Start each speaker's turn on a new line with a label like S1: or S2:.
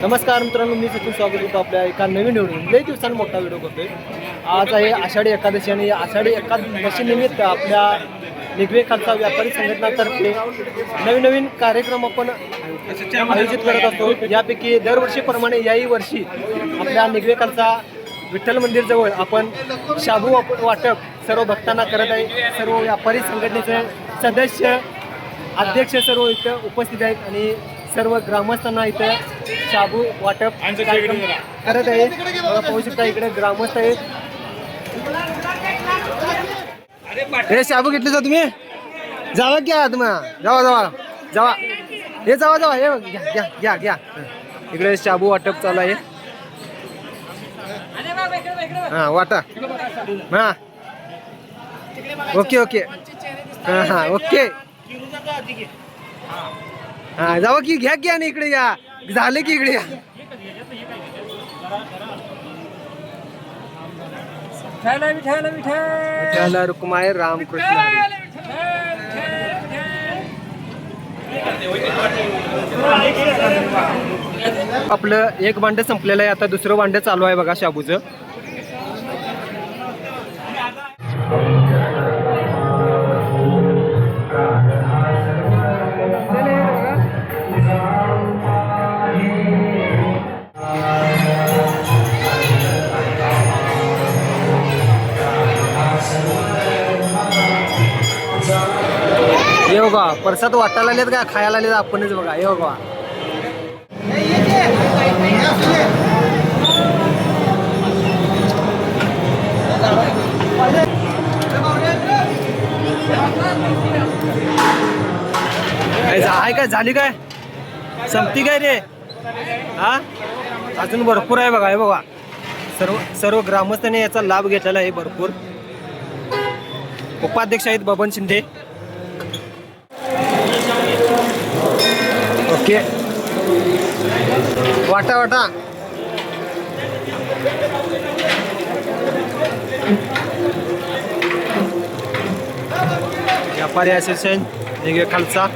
S1: नमस्कार मित्रांनो, मी सचिन स्वागत करतो आपल्या एका नवीन व्हिडिओ. लई दिवसांनी मोठा व्हिडिओ करतोय. आज आहे आषाढी एकादशी आणि आषाढी एकादशी निमित्त आपल्या निगवे खालसा व्यापारी संघटनातर्फे नवीन कार्यक्रम आपण आयोजित करत असतो. यापैकी दरवर्षीप्रमाणे याही वर्षी आपल्या निगवे खालसा विठ्ठल मंदिरजवळ आपण शाबू वाटप सर्व भक्तांना करत आहे. सर्व व्यापारी संघटनेचे सदस्य अध्यक्ष सर्व इथं उपस्थित आहेत आणि सर्व ग्रामस्थांना इथं शाबू वाटप कार्यक्रम करत आहे. पाहू शकता इकडे ग्रामस्थ आहेत. हे शाबू घेतले जा तुम्ही, जावा घ्या तुम्ही, जावा हे जावा हे घ्या. इकडे शाबू वाटप चालू आहे. हा वाटा, हा ओके हा ओके. हा जावा की घ्या आणि इकडे या, झाले की इकडे या. विठ्ठल रुक्माई रामकृष्ण हरी. आपलं एक भांड संपलेलं आहे, आता दुसरं भांड चालू आहे बघा शाबूचं. हे बघा प्रसाद वाटायला आलेत का खायला आलेत आपणच बघा. हे बघा आहे काय, झाली काय, संपती काय रे? हा अजून भरपूर आहे बघा. हे बघा सर्व ग्रामस्थांनी याचा लाभ घेतलेला आहे भरपूर. उपाध्यक्ष आहेत बबन शिंदे. ओके वाटा व्यापारी असोसिएशन निगवे खालसा.